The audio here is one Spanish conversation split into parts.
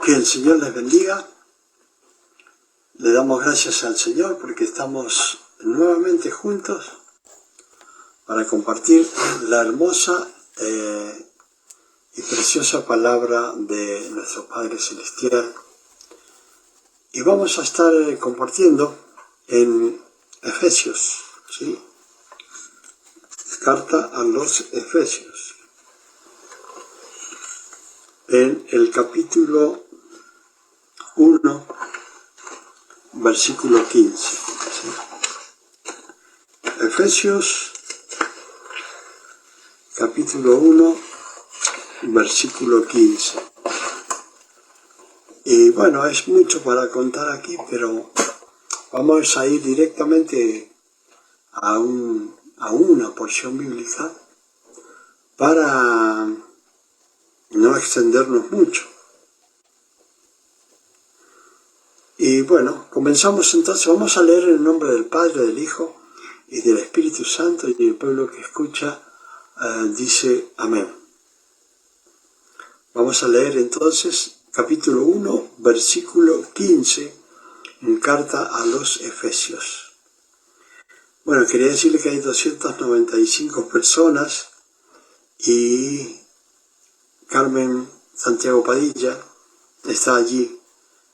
Que el Señor les bendiga. Le damos gracias al Señor porque estamos nuevamente juntos para compartir la hermosa y preciosa palabra de nuestro Padre Celestial. Y vamos a estar compartiendo en Efesios, ¿sí? Carta a los Efesios. En el capítulo 1, versículo 15. ¿Sí? Efesios, capítulo 1, versículo 15. Y bueno, es mucho para contar aquí, pero vamos a ir directamente a una porción bíblica para no extendernos mucho. Y bueno, comenzamos entonces. Vamos a leer en el nombre del Padre, del Hijo y del Espíritu Santo, y el pueblo que escucha dice amén. Vamos a leer entonces capítulo 1, versículo 15, en carta a los Efesios. Bueno, quería decirle que hay 295 personas y Carmen Santiago Padilla está allí,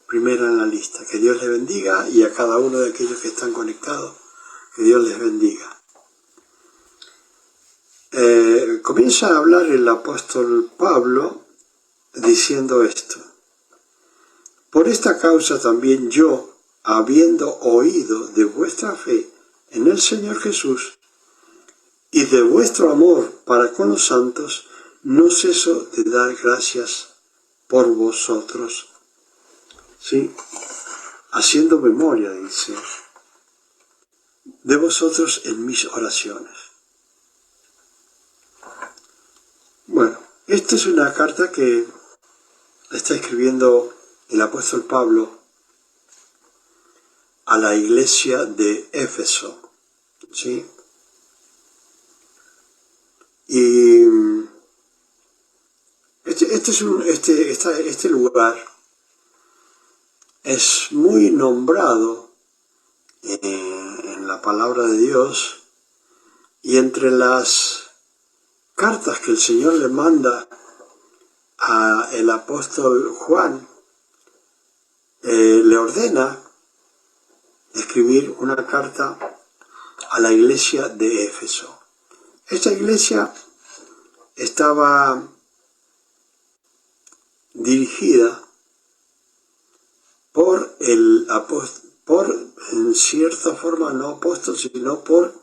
primera en la lista. Que Dios les bendiga, y a cada uno de aquellos que están conectados, que Dios les bendiga. Comienza a hablar el apóstol Pablo diciendo esto: por esta causa también yo, habiendo oído de vuestra fe en el Señor Jesús y de vuestro amor para con los santos, no ceso de dar gracias por vosotros. ¿Sí? Haciendo memoria, dice, de vosotros en mis oraciones. Bueno, esta es una carta que está escribiendo el apóstol Pablo a la iglesia de Éfeso, ¿sí? Y este lugar es muy nombrado en la palabra de Dios, y entre las cartas que el Señor le manda a el apóstol Juan, le ordena escribir una carta a la iglesia de Éfeso. Esta iglesia estaba dirigida por en cierta forma, no apóstol, sino por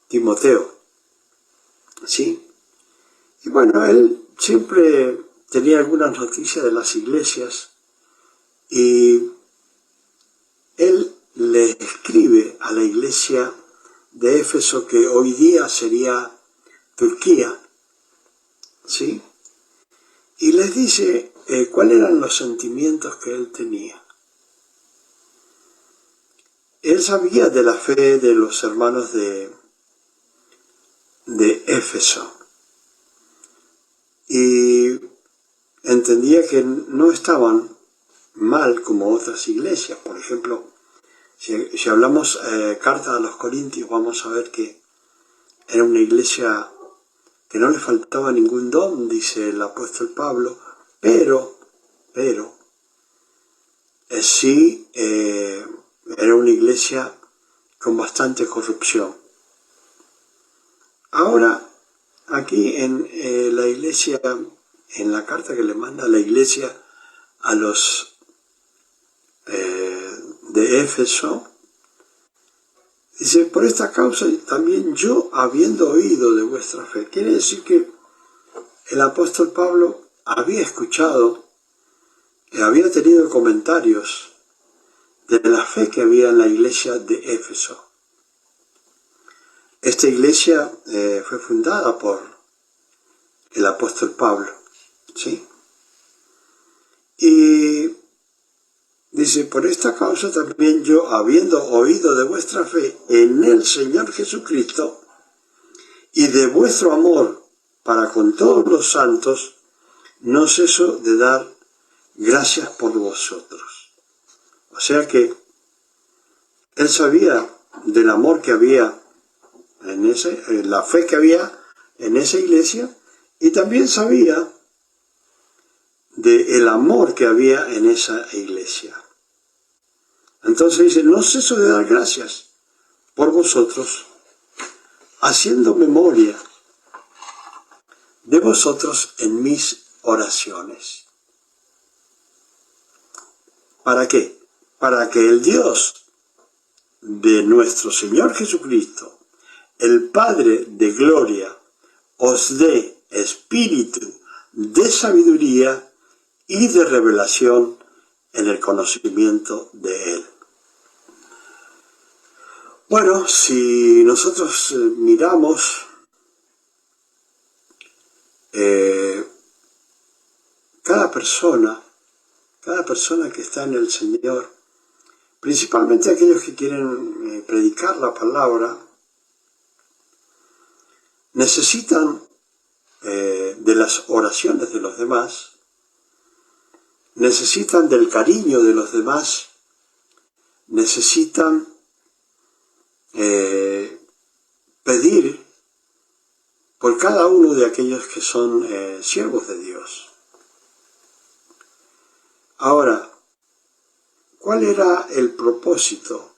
Timoteo, ¿sí? Y bueno, él siempre tenía algunas noticias de las iglesias, y él le escribe a la iglesia de Éfeso, que hoy día sería Turquía, ¿sí? Y les dice cuáles eran los sentimientos que él tenía. Él sabía de la fe de los hermanos de Éfeso, y entendía que no estaban mal como otras iglesias. Por ejemplo, si hablamos carta a los Corintios, vamos a ver que era una iglesia que no le faltaba ningún don, dice el apóstol Pablo, pero sí era una iglesia con bastante corrupción. Ahora, aquí en la iglesia, en la carta que le manda a la iglesia a los de Éfeso, dice, por esta causa también yo, habiendo oído de vuestra fe. Quiere decir que el apóstol Pablo había escuchado, había tenido comentarios de la fe que había en la iglesia de Éfeso. Esta iglesia fue fundada por el apóstol Pablo, ¿sí? Y dice, por esta causa también yo, habiendo oído de vuestra fe en el Señor Jesucristo y de vuestro amor para con todos los santos, no ceso de dar gracias por vosotros. O sea que él sabía del amor que había en la fe que había en esa iglesia, y también sabía del amor que había en esa iglesia. Entonces dice, no ceso de dar gracias por vosotros, haciendo memoria de vosotros en mis oraciones. ¿Para qué? Para que el Dios de nuestro Señor Jesucristo, el Padre de gloria, os dé espíritu de sabiduría y de revelación en el conocimiento de Él. Bueno, si nosotros miramos cada persona que está en el Señor, principalmente aquellos que quieren predicar la palabra, necesitan de las oraciones de los demás, necesitan del cariño de los demás, necesitan pedir por cada uno de aquellos que son siervos de Dios. Ahora, ¿cuál era el propósito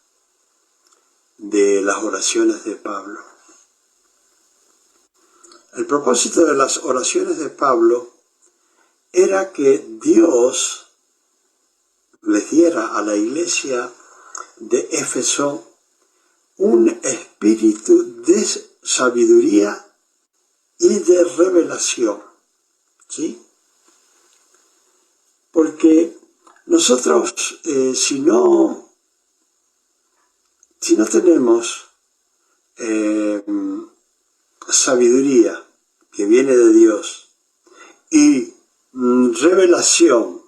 de las oraciones de Pablo? El propósito de las oraciones de Pablo era que Dios les diera a la iglesia de Éfeso un espíritu de sabiduría y de revelación, ¿sí? Porque nosotros, si no tenemos sabiduría que viene de Dios y revelación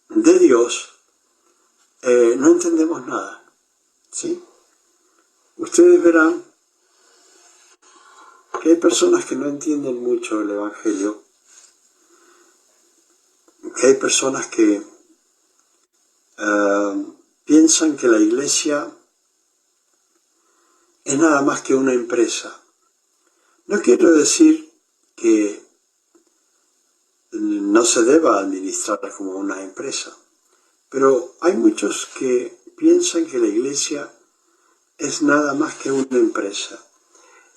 de Dios, no entendemos nada, ¿sí? Ustedes verán que hay personas que no entienden mucho el Evangelio, que hay personas que piensan que la iglesia es nada más que una empresa. No quiero decir que no se deba administrar como una empresa, pero hay muchos que piensan que la iglesia es nada más que una empresa.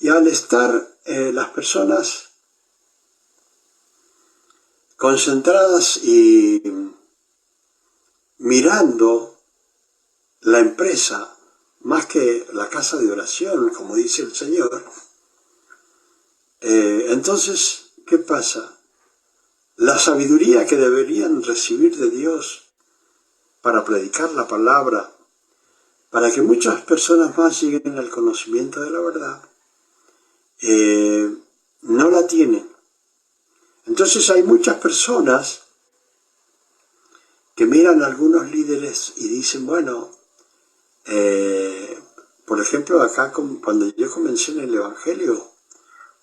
Y al estar las personas concentradas y mirando la empresa más que la casa de oración, como dice el Señor, entonces, ¿qué pasa? La sabiduría que deberían recibir de Dios para predicar la palabra, para que muchas personas más lleguen al conocimiento de la verdad, no la tienen. Entonces hay muchas personas que miran a algunos líderes y dicen, bueno, por ejemplo, acá cuando yo comencé en el Evangelio,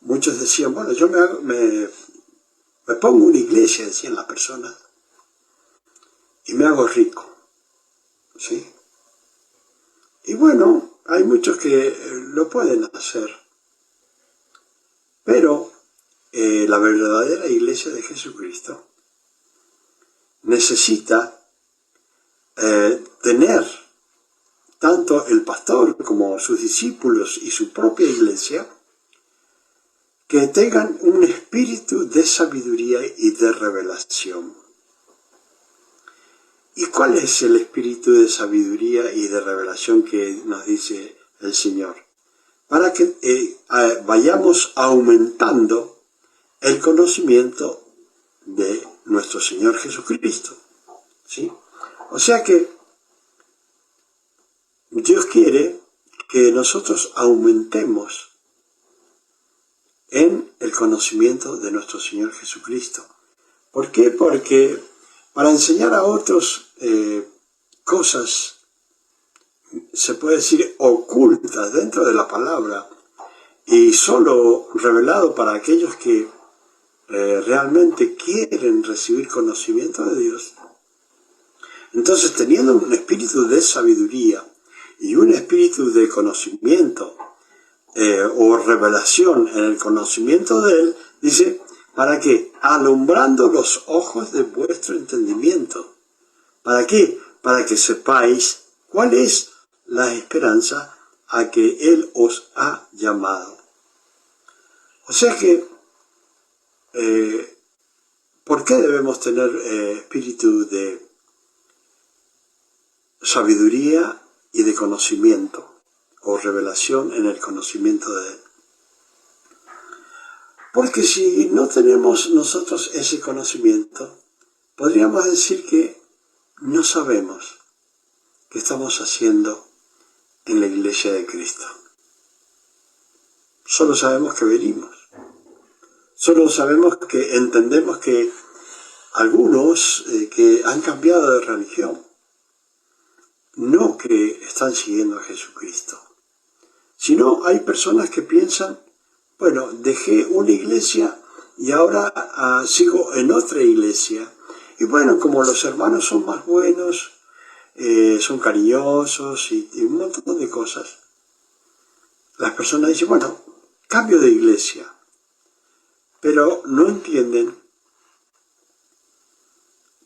muchos decían, bueno, yo me pongo una iglesia, decían las personas, y me hago rico, ¿sí? Y bueno, hay muchos que lo pueden hacer, pero la verdadera iglesia de Jesucristo necesita tener tanto el pastor como sus discípulos y su propia iglesia que tengan un espíritu de sabiduría y de revelación. ¿Y cuál es el espíritu de sabiduría y de revelación que nos dice el Señor? Para que vayamos aumentando el conocimiento de nuestro Señor Jesucristo, ¿sí? O sea que Dios quiere que nosotros aumentemos en el conocimiento de nuestro Señor Jesucristo. ¿Por qué? Porque para enseñar a otros cosas, se puede decir, ocultas dentro de la palabra y solo revelado para aquellos que realmente quieren recibir conocimiento de Dios, entonces teniendo un espíritu de sabiduría y un espíritu de conocimiento o revelación en el conocimiento de Él, dice, ¿para qué? Alumbrando los ojos de vuestro entendimiento. ¿Para qué? Para que sepáis cuál es la esperanza a que Él os ha llamado. O sea que, ¿por qué debemos tener espíritu de sabiduría y de conocimiento o revelación en el conocimiento de Él? Porque si no tenemos nosotros ese conocimiento, podríamos decir que no sabemos qué estamos haciendo en la iglesia de Cristo. Solo sabemos que venimos. Solo sabemos que entendemos que algunos que han cambiado de religión, no que están siguiendo a Jesucristo, sino hay personas que piensan, bueno, dejé una iglesia y ahora sigo en otra iglesia. Y bueno, como los hermanos son más buenos, son cariñosos y un montón de cosas, las personas dicen, bueno, cambio de iglesia. Pero no entienden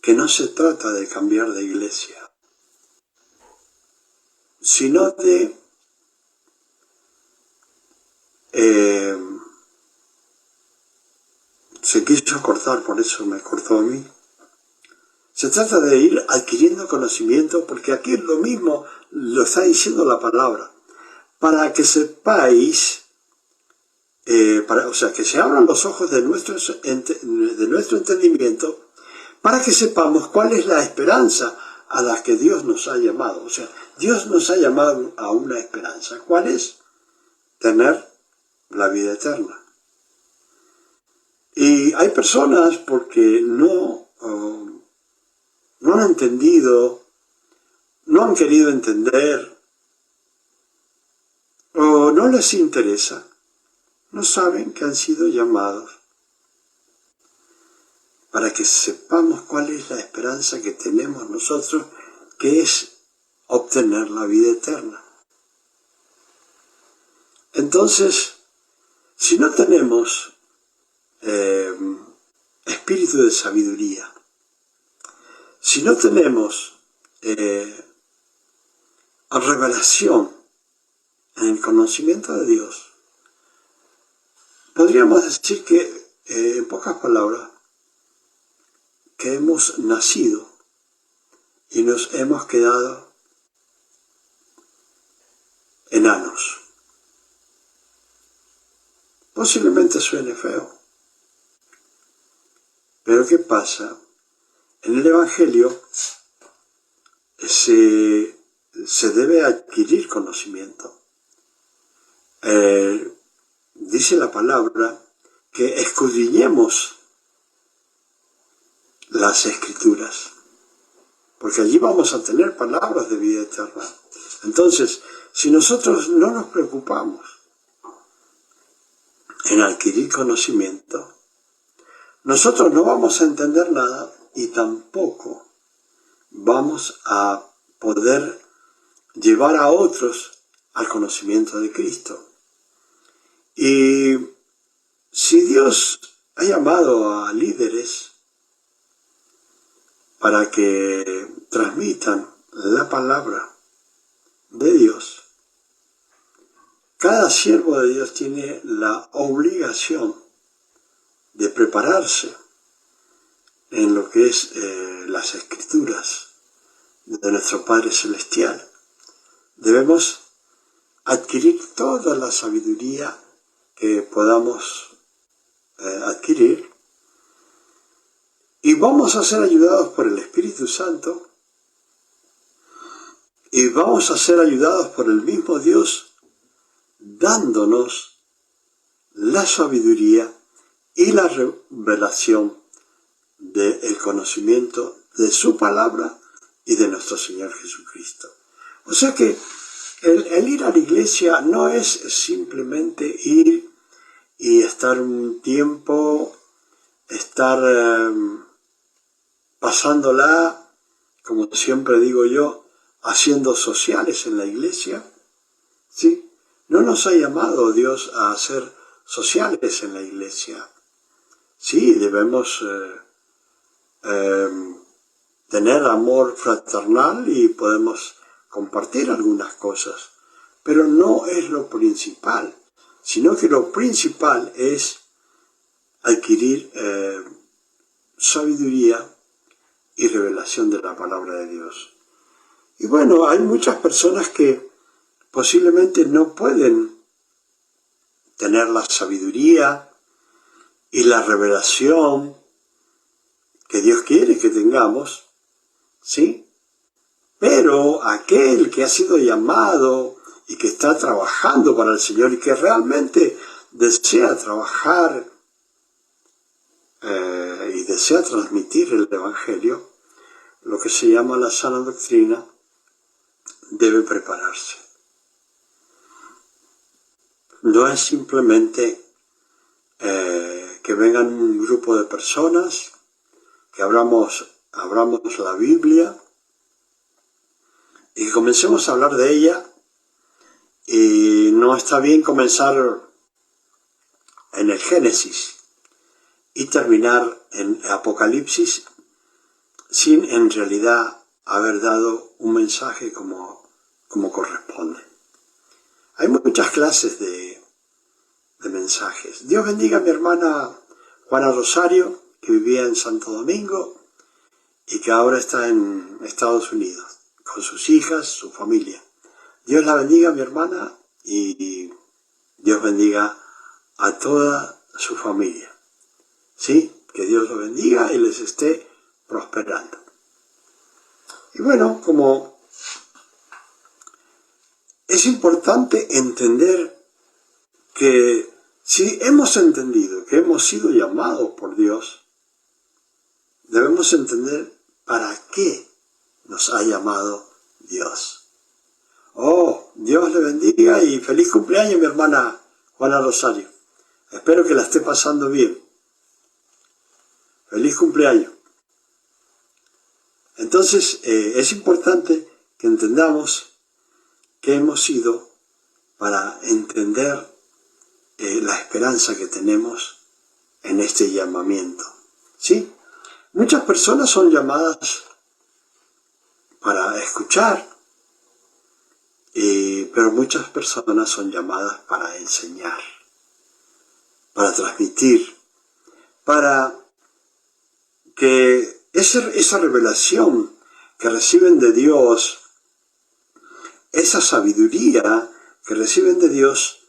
que no se trata de cambiar de iglesia, sino de se quiso cortar, por eso me cortó a mí. Se trata de ir adquiriendo conocimiento, porque aquí es lo mismo, lo está diciendo la palabra, para que sepáis, o sea, que se abran los ojos de nuestro entendimiento, para que sepamos cuál es la esperanza a la que Dios nos ha llamado. O sea, Dios nos ha llamado a una esperanza. ¿Cuál es? Tener la vida eterna. Y hay personas porque no han entendido, no han querido entender, o no les interesa, no saben que han sido llamados para que sepamos cuál es la esperanza que tenemos nosotros, que es obtener la vida eterna. Entonces, si no tenemos espíritu de sabiduría, si no tenemos revelación en el conocimiento de Dios, podríamos decir que, en pocas palabras, que hemos nacido y nos hemos quedado enanos. Posiblemente suene feo, pero ¿qué pasa? En el Evangelio se debe adquirir conocimiento. Dice la palabra que escudriñemos las Escrituras, porque allí vamos a tener palabras de vida eterna. Entonces, si nosotros no nos preocupamos en adquirir conocimiento, nosotros no vamos a entender nada y tampoco vamos a poder llevar a otros al conocimiento de Cristo. Y si Dios ha llamado a líderes para que transmitan la palabra de Dios, cada siervo de Dios tiene la obligación de prepararse en lo que es las Escrituras de nuestro Padre Celestial. Debemos adquirir toda la sabiduría que podamos adquirir, y vamos a ser ayudados por el Espíritu Santo, y vamos a ser ayudados por el mismo Dios, dándonos la sabiduría y la revelación del conocimiento de su palabra y de nuestro Señor Jesucristo. O sea que el ir a la iglesia no es simplemente ir y estar un tiempo estar pasándola, como siempre digo yo, haciendo sociales en la iglesia, ¿sí? No nos ha llamado Dios a hacer sociales en la iglesia. Sí, debemos tener amor fraternal y podemos compartir algunas cosas, pero no es lo principal, sino que lo principal es adquirir sabiduría y revelación de la palabra de Dios. Y bueno, hay muchas personas que posiblemente no pueden tener la sabiduría y la revelación que Dios quiere que tengamos, ¿sí? Pero aquel que ha sido llamado y que está trabajando para el Señor y que realmente desea trabajar y desea transmitir el Evangelio, lo que se llama la sana doctrina, debe prepararse. No es simplemente que vengan un grupo de personas, que abramos la Biblia y que comencemos a hablar de ella, y no está bien comenzar en el Génesis y terminar en Apocalipsis sin en realidad haber dado un mensaje como corresponde. Hay muchas clases de mensajes. Dios bendiga a mi hermana Juana Rosario, que vivía en Santo Domingo y que ahora está en Estados Unidos, con sus hijas, su familia. Dios la bendiga, mi hermana, y Dios bendiga a toda su familia. ¿Sí? Que Dios los bendiga y les esté prosperando. Y bueno, como es importante entender que si hemos entendido que hemos sido llamados por Dios, debemos entender para qué nos ha llamado Dios. Oh, Dios le bendiga y feliz cumpleaños, mi hermana Juana Rosario. Espero que la esté pasando bien. Feliz cumpleaños. Entonces, es importante que entendamos que hemos sido para entender la esperanza que tenemos en este llamamiento. ¿Sí? Muchas personas son llamadas para escuchar, pero muchas personas son llamadas para enseñar, para transmitir, para que esa revelación que reciben de Dios, esa sabiduría que reciben de Dios,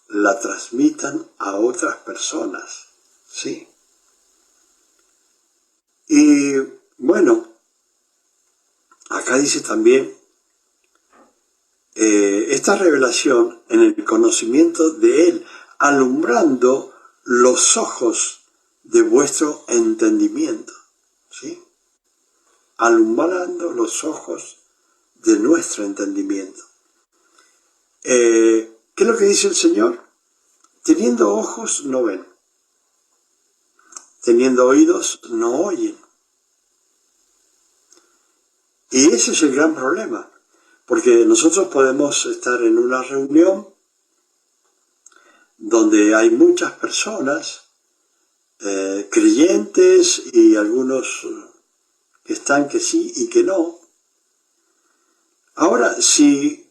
la transmitan a otras personas, ¿sí? Y bueno, acá dice también, esta revelación en el conocimiento de Él, alumbrando los ojos de vuestro entendimiento, ¿sí? Alumbrando los ojos de nuestro entendimiento. ¿Qué es lo que dice el Señor? Teniendo ojos no ven, teniendo oídos no oyen. Y ese es el gran problema, porque nosotros podemos estar en una reunión donde hay muchas personas, creyentes y algunos que están que sí y que no. Ahora, si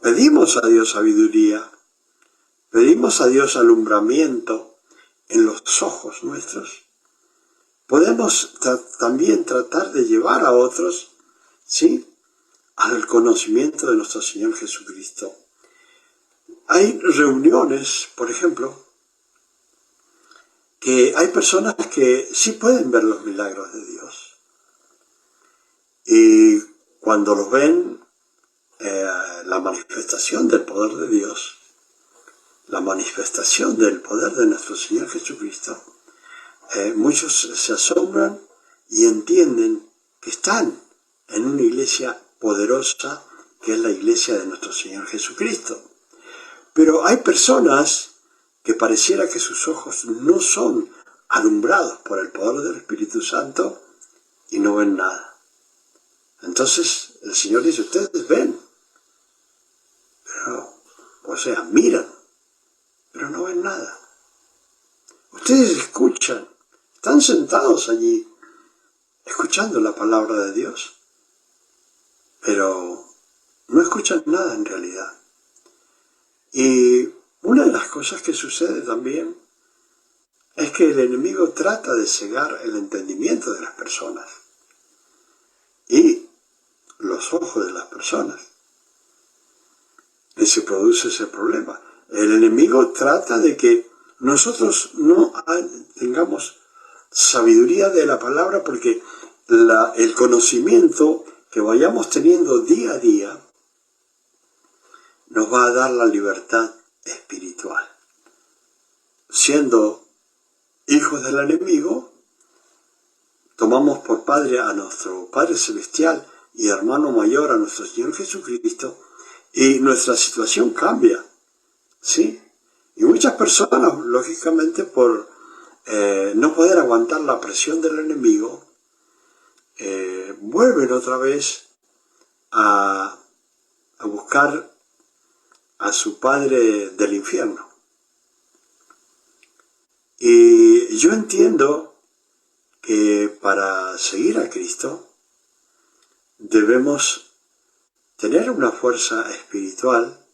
pedimos a Dios sabiduría, pedimos a Dios alumbramiento en los ojos nuestros, podemos también tratar de llevar a otros, ¿sí?, al conocimiento de nuestro Señor Jesucristo. Hay reuniones, por ejemplo, que hay personas que sí pueden ver los milagros de Dios. Y cuando los ven, la manifestación del poder de Dios, la manifestación del poder de nuestro Señor Jesucristo, muchos se asombran y entienden que están en una iglesia poderosa, que es la iglesia de nuestro Señor Jesucristo. Pero hay personas que pareciera que sus ojos no son alumbrados por el poder del Espíritu Santo y no ven nada. Entonces el Señor dice, ustedes ven, pero, o sea, miran, pero no ven nada. Ustedes escuchan, están sentados allí, escuchando la palabra de Dios, pero no escuchan nada en realidad. Y una de las cosas que sucede también es que el enemigo trata de cegar el entendimiento de las personas y los ojos de las personas. Y se produce ese problema. El enemigo trata de que nosotros no tengamos sabiduría de la palabra, porque el conocimiento que vayamos teniendo día a día nos va a dar la libertad espiritual. Siendo hijos del enemigo, tomamos por Padre a nuestro Padre Celestial y hermano mayor a nuestro Señor Jesucristo, y nuestra situación cambia, ¿sí? Y muchas personas, lógicamente, por no poder aguantar la presión del enemigo, vuelven otra vez a buscar a su padre del infierno. Y yo entiendo que para seguir a Cristo debemos tener una fuerza espiritual,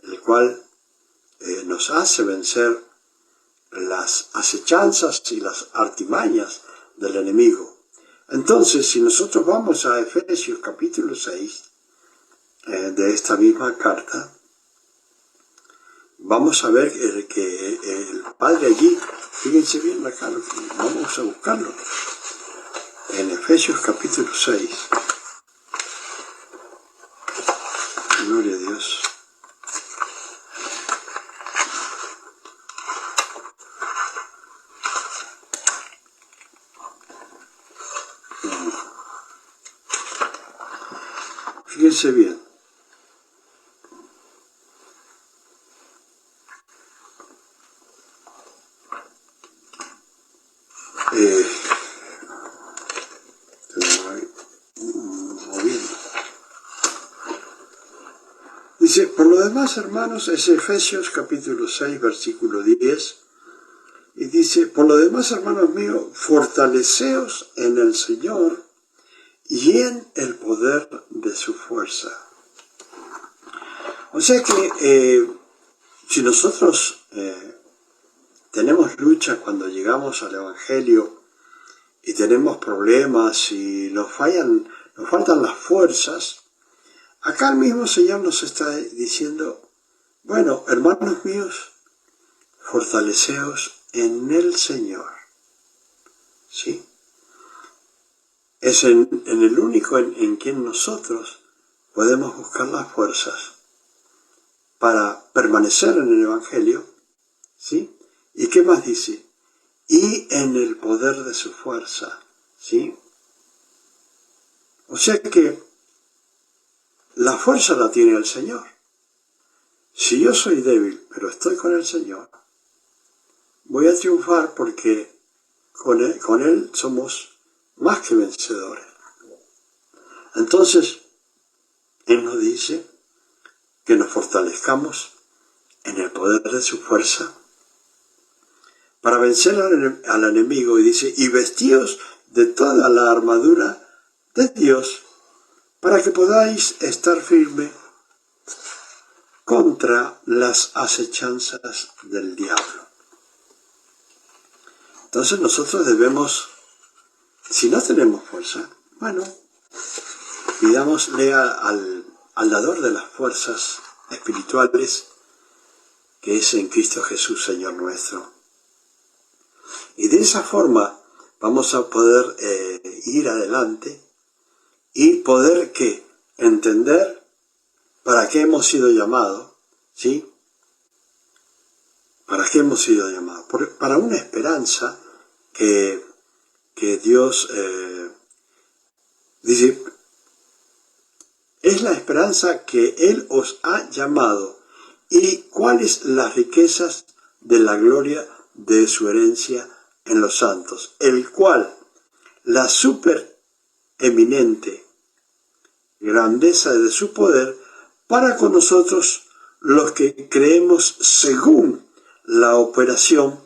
el cual nos hace vencer las acechanzas y las artimañas del enemigo. Entonces, si nosotros vamos a Efesios capítulo 6 de esta misma carta, vamos a ver que el Padre allí, fíjense bien acá, vamos a buscarlo, en Efesios capítulo 6. Gloria a Dios. Fíjense bien. Dice, por lo demás, hermanos, es Efesios capítulo 6, versículo 10, y dice, por lo demás, hermanos míos, fortaleceos en el Señor y en el poder de su fuerza. O sea que si nosotros tenemos lucha cuando llegamos al Evangelio y tenemos problemas y nos faltan las fuerzas, acá el mismo Señor nos está diciendo, bueno, hermanos míos, fortaleceos en el Señor. ¿Sí? Es en el único en quien nosotros podemos buscar las fuerzas para permanecer en el Evangelio. ¿Sí? ¿Y qué más dice? Y en el poder de su fuerza. ¿Sí? O sea que la fuerza la tiene el Señor. Si yo soy débil, pero estoy con el Señor, voy a triunfar porque con Él somos más que vencedores. Entonces, Él nos dice que nos fortalezcamos en el poder de su fuerza para vencer al enemigo, y dice, y vestíos de toda la armadura de Dios para que podáis estar firme contra las acechanzas del diablo. Entonces nosotros debemos, si no tenemos fuerza, bueno, pidámosle al dador de las fuerzas espirituales, que es en Cristo Jesús, Señor nuestro. Y de esa forma vamos a poder ir adelante y poder entender para qué hemos sido llamados, ¿sí? ¿Para qué hemos sido llamados? Para una esperanza que Dios dice, es la esperanza que Él os ha llamado, y cuáles las riquezas de la gloria de su herencia en los santos, el cual la supereminente grandeza de su poder para con nosotros los que creemos según la operación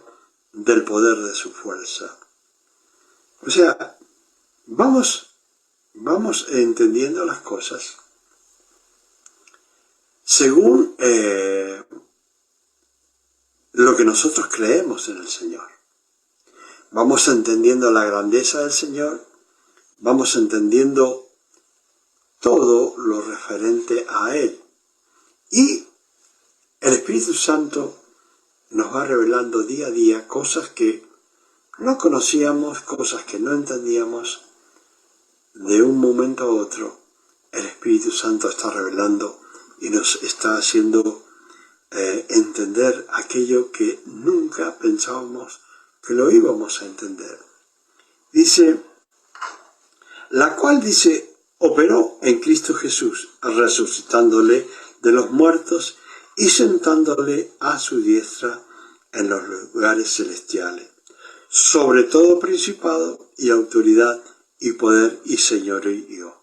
del poder de su fuerza. O sea, vamos entendiendo las cosas según lo que nosotros creemos en el Señor. Vamos entendiendo la grandeza del Señor, vamos entendiendo todo lo referente a Él. Y el Espíritu Santo nos va revelando día a día cosas que no conocíamos, cosas que no entendíamos. De un momento a otro, el Espíritu Santo está revelando y nos está haciendo entender aquello que nunca pensábamos que lo íbamos a entender. Dice, la cual dice, operó en Cristo Jesús, resucitándole de los muertos y sentándole a su diestra en los lugares celestiales, sobre todo principado y autoridad y poder y señorío,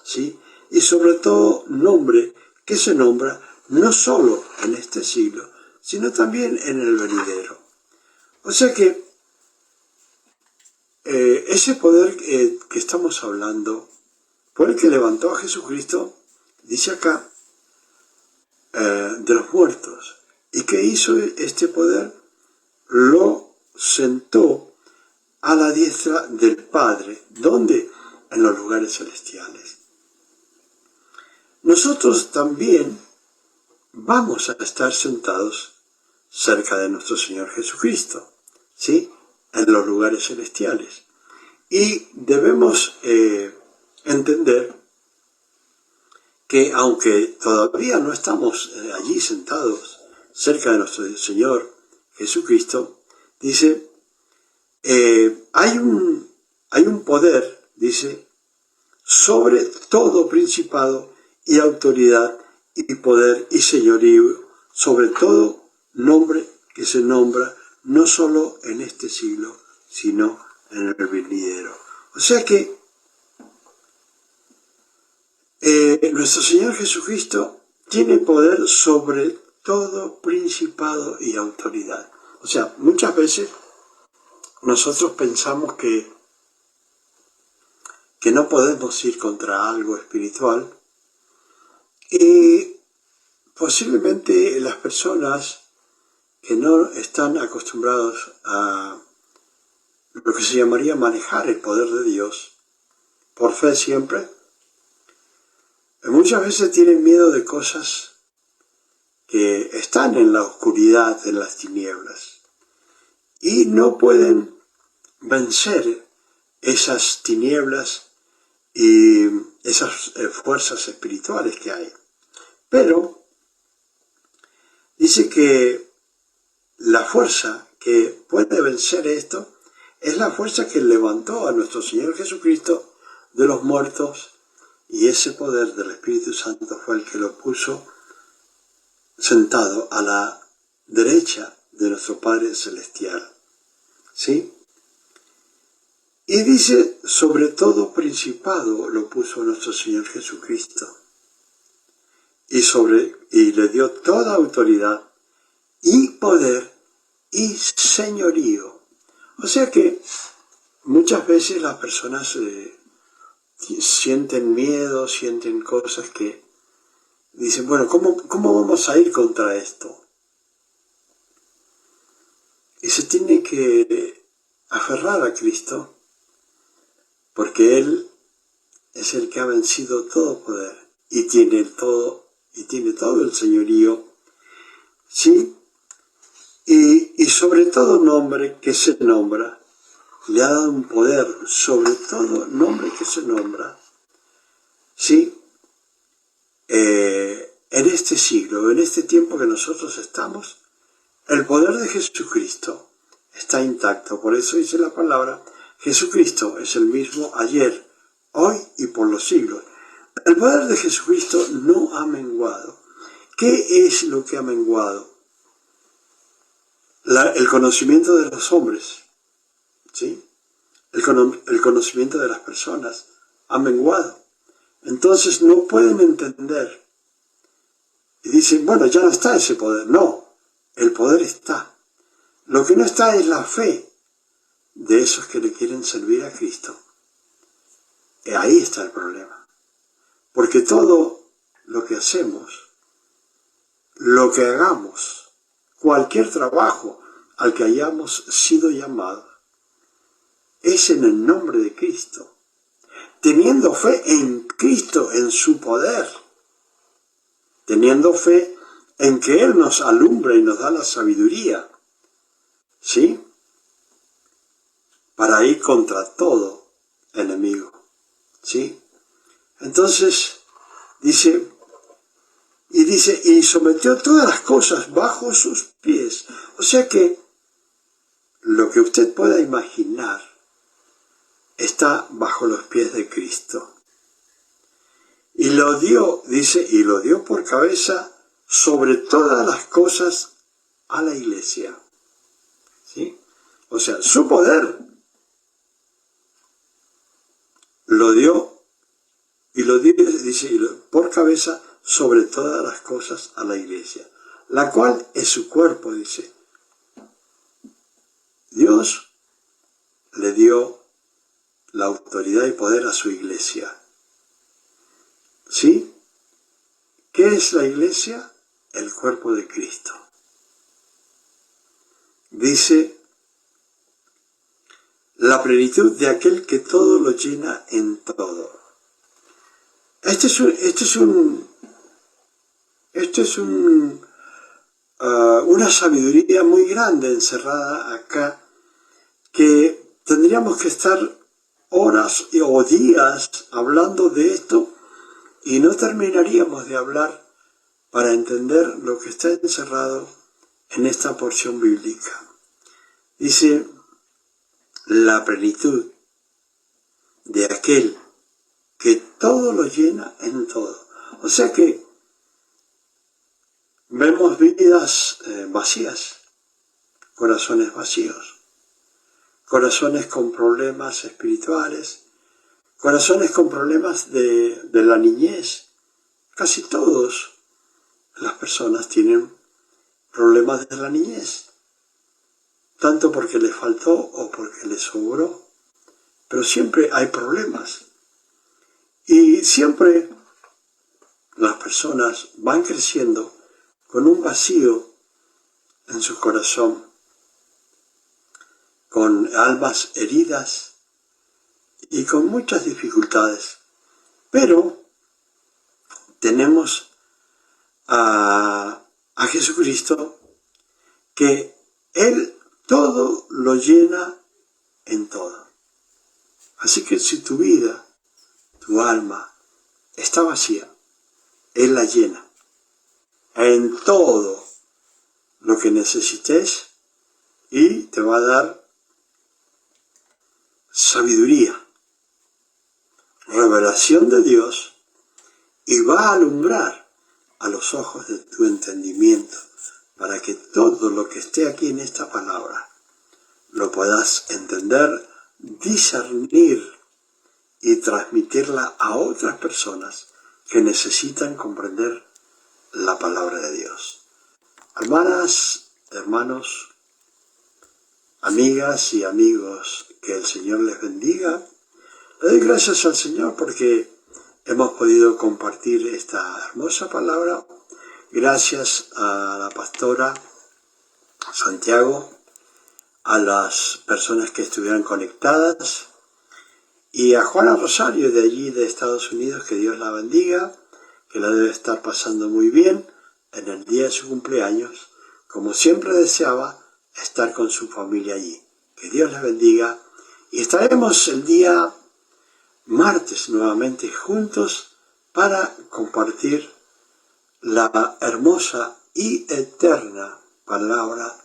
¿sí? Y sobre todo nombre que se nombra no solo en este siglo, sino también en el venidero. O sea que ese poder que estamos hablando, por el que levantó a Jesucristo, dice acá, de los muertos. ¿Y qué hizo este poder? Lo sentó a la diestra del Padre. ¿Dónde? En los lugares celestiales. Nosotros también vamos a estar sentados cerca de nuestro Señor Jesucristo, ¿sí? En los lugares celestiales. Y debemos entender que aunque todavía no estamos allí sentados cerca de nuestro Señor Jesucristo, dice, hay un poder, dice, sobre todo principado y autoridad y poder y señorío, sobre todo nombre que se nombra no solo en este siglo, sino en el venidero. O sea que nuestro Señor Jesucristo tiene poder sobre todo principado y autoridad. O sea, muchas veces nosotros pensamos que no podemos ir contra algo espiritual y posiblemente las personas que no están acostumbrados a lo que se llamaría manejar el poder de Dios por fe siempre, muchas veces tienen miedo de cosas que están en la oscuridad, en las tinieblas, y no pueden vencer esas tinieblas y esas fuerzas espirituales que hay. Pero dice que la fuerza que puede vencer esto es la fuerza que levantó a nuestro Señor Jesucristo de los muertos, y ese poder del Espíritu Santo fue el que lo puso sentado a la derecha de nuestro Padre Celestial. ¿Sí? Y dice, sobre todo principado lo puso nuestro Señor Jesucristo. Y le dio toda autoridad y poder y señorío. O sea que muchas veces las personas sienten miedo, sienten cosas que dicen, bueno, ¿cómo vamos a ir contra esto? Y se tiene que aferrar a Cristo, porque Él es el que ha vencido todo poder y tiene todo el señorío, ¿sí? Y sobre todo nombre que se nombra, le ha dado un poder sobre todo nombre que se nombra, ¿sí? En este siglo, en este tiempo que nosotros estamos, el poder de Jesucristo está intacto. Por eso dice la palabra, Jesucristo es el mismo ayer, hoy y por los siglos. El poder de Jesucristo no ha menguado. ¿Qué es lo que ha menguado? El conocimiento de los hombres. ¿sí? El conocimiento de las personas ha menguado. Entonces no pueden entender. Y dicen, bueno, ya no está ese poder. No, el poder está. Lo que no está es la fe de esos que le quieren servir a Cristo. Y ahí está el problema. Porque todo lo que hacemos, lo que hagamos, cualquier trabajo al que hayamos sido llamados, es en el nombre de Cristo, teniendo fe en Cristo, en su poder, teniendo fe en que Él nos alumbra y nos da la sabiduría, ¿sí? Para ir contra todo enemigo, ¿sí? Entonces, dice, y sometió todas las cosas bajo sus pies. O sea que lo que usted pueda imaginar está bajo los pies de Cristo. Y lo dio, dice, y lo dio por cabeza sobre todas las cosas a la iglesia. ¿Sí? O sea, su poder lo dio, y lo dio, dice, por cabeza sobre todas las cosas a la iglesia, la cual es su cuerpo, dice. Dios le dio la autoridad y poder a su iglesia. ¿Sí? ¿Qué es la iglesia? El cuerpo de Cristo. Dice, la plenitud de aquel que todo lo llena en todo. Esta es una sabiduría muy grande encerrada acá, que tendríamos que estar horas o días hablando de esto y no terminaríamos de hablar para entender lo que está encerrado en esta porción bíblica. Dice, la plenitud de aquel que todo lo llena en todo. O sea que vemos vidas vacías, corazones vacíos, corazones con problemas espirituales, corazones con problemas de la niñez. Casi todas las personas tienen problemas de la niñez, tanto porque les faltó o porque les sobró, pero siempre hay problemas. Y siempre las personas van creciendo con un vacío en su corazón, con almas heridas y con muchas dificultades. Pero tenemos a Jesucristo, que Él todo lo llena en todo. Así que si tu vida, tu alma, está vacía, Él la llena en todo lo que necesites y te va a dar sabiduría, revelación de Dios, y va a alumbrar a los ojos de tu entendimiento para que todo lo que esté aquí en esta palabra lo puedas entender, discernir y transmitirla a otras personas que necesitan comprender la palabra de Dios. Hermanas, hermanos, amigas y amigos, que el Señor les bendiga. Le doy gracias al Señor porque hemos podido compartir esta hermosa palabra. Gracias a la pastora Santiago, a las personas que estuvieron conectadas, y a Juana Rosario de allí de Estados Unidos, que Dios la bendiga, que la debe estar pasando muy bien en el día de su cumpleaños, como siempre deseaba estar con su familia allí. Que Dios les bendiga, y estaremos el día martes nuevamente juntos para compartir la hermosa y eterna palabra